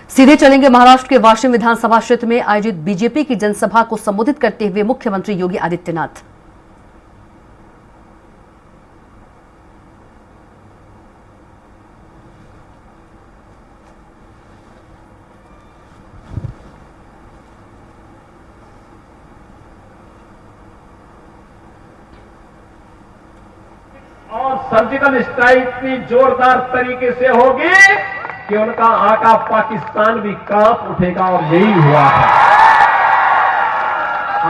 सीधे चलेंगे महाराष्ट्र के वाशिम विधानसभा क्षेत्र में आयोजित बीजेपी की जनसभा को संबोधित करते हुए मुख्यमंत्री योगी आदित्यनाथ। और सर्जिकल स्ट्राइक इतनी जोरदार तरीके से होगी कि उनका आका पाकिस्तान भी कांप उठेगा। और यही हुआ है।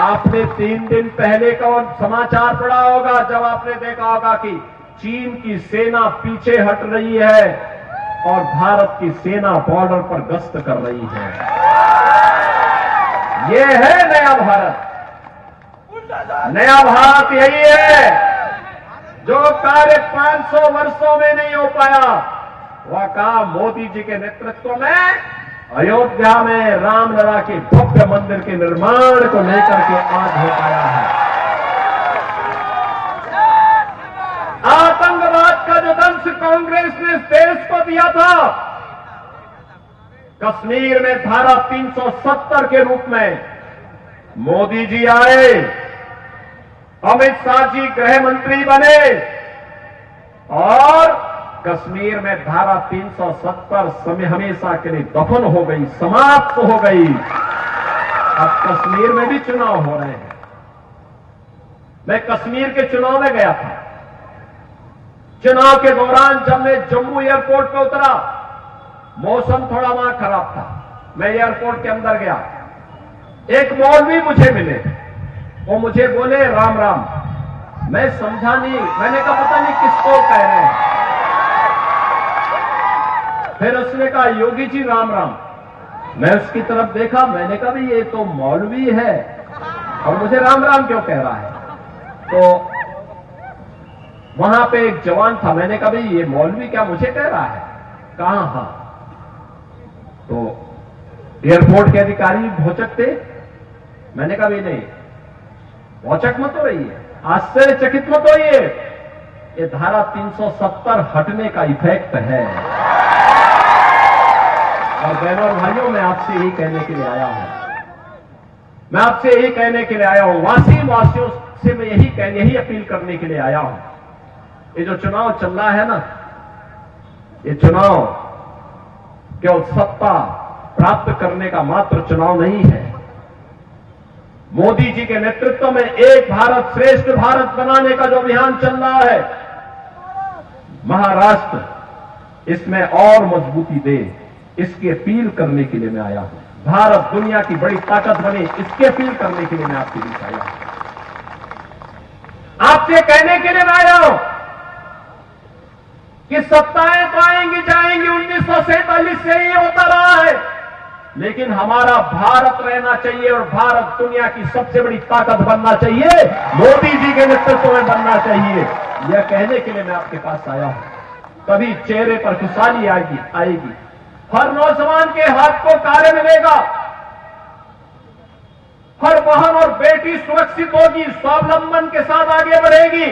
आपने 3 दिन पहले का समाचार पढ़ा होगा, जब आपने देखा होगा कि चीन की सेना पीछे हट रही है और भारत की सेना बॉर्डर पर गश्त कर रही है। यह है नया भारत। नया भारत यही है जो कार्य 500 वर्षों में नहीं हो पाया, वह काम मोदी जी के नेतृत्व में अयोध्या में रामलला के भव्य मंदिर के निर्माण को लेकर के आज हो पाया है। आतंकवाद का जो दंश कांग्रेस ने इस देश को दिया था, कश्मीर में धारा 370 के रूप में मोदी जी आए, अमित शाह जी गृह मंत्री बने और कश्मीर में धारा 370 समय हमेशा के लिए दफन हो गई, समाप्त हो गई। अब कश्मीर में भी चुनाव हो रहे हैं। मैं कश्मीर के चुनाव में गया था। चुनाव के दौरान जब मैं जम्मू एयरपोर्ट पे उतरा, मौसम थोड़ा वहां खराब था। मैं एयरपोर्ट के अंदर गया, एक मौलवी मुझे मिले, वो मुझे बोले राम राम। मैं समझा नहीं, मैंने कहा पता नहीं किसको कह रहे हैं। फिर उसने कहा योगी जी राम राम। मैं उसकी तरफ देखा, मैंने कहा भाई ये तो मौलवी है और मुझे राम राम क्यों कह रहा है। तो वहां पे एक जवान था, मैंने कहा भाई ये मौलवी क्या मुझे कह रहा है। कहा हाँ। तो एयरपोर्ट के अधिकारी भौचक थे। मैंने कहा भाई नहीं, भौचक मत हो रही है, आश्चर्यचकित मत होइए, ये धारा 370 हटने का इफेक्ट है। और बहनों और भाइयों, मैं आपसे यही कहने के लिए आया हूं, मैं आपसे यही कहने के लिए आया हूं, वासियों से मैं यही अपील करने के लिए आया हूं। ये जो चुनाव चल रहा है ना, ये चुनाव केवल सत्ता प्राप्त करने का मात्र चुनाव नहीं है। मोदी जी के नेतृत्व में एक भारत श्रेष्ठ भारत बनाने का जो अभियान चल रहा है, महाराष्ट्र इसमें और मजबूती दे, इसकी अपील करने के लिए मैं आया हूं। भारत दुनिया की बड़ी ताकत बने, इसकी अपील करने के लिए मैं आपके बीच आया हूं। आपसे कहने के लिए मैं आया हूं कि सत्ताएं तो आएंगी जाएंगी, 1947 से ही होता रहा है, लेकिन हमारा भारत रहना चाहिए और भारत दुनिया की सबसे बड़ी ताकत बनना चाहिए, मोदी जी के नेतृत्व में बनना चाहिए। यह कहने के लिए मैं आपके पास आया हूं। तभी चेहरे पर खुशहाली आएगी, हर नौजवान के हाथ को कार्य मिलेगा, हर बहन और बेटी सुरक्षित होगी, स्वावलंबन के साथ आगे बढ़ेगी।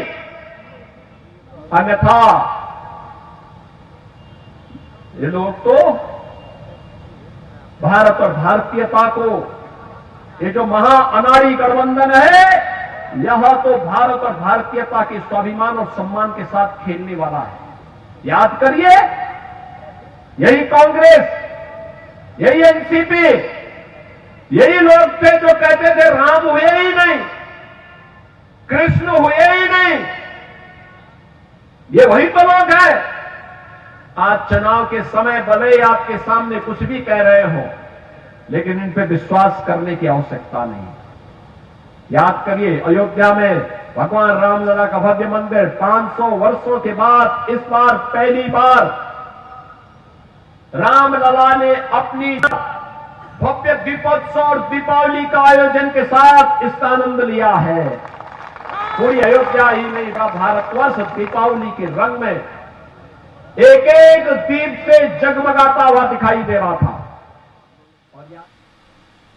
अन्यथा ये लोग तो भारत और भारतीयता को, ये जो महा अनाड़ी गठबंधन है, यह तो भारत और भारतीयता के स्वाभिमान और सम्मान के साथ खेलने वाला है। याद करिए, यही कांग्रेस, यही एनसीपी, यही लोग थे जो कहते थे राम हुए ही नहीं, कृष्ण हुए ही नहीं। ये वही तो लोग हैं। आज चुनाव के समय भले ही आपके सामने कुछ भी कह रहे हो, लेकिन इन पे विश्वास करने की आवश्यकता नहीं। याद करिए, अयोध्या में भगवान रामलला का भव्य मंदिर 500 वर्षों के बाद इस बार पहली बार रामलला ने अपनी भव्य दीपोत्सव और दीपावली का आयोजन के साथ इसका आनंद लिया है। पूरी अयोध्या ही नहीं, भारतवर्ष दीपावली के रंग में एक एक दीप से जगमगाता हुआ दिखाई दे रहा था।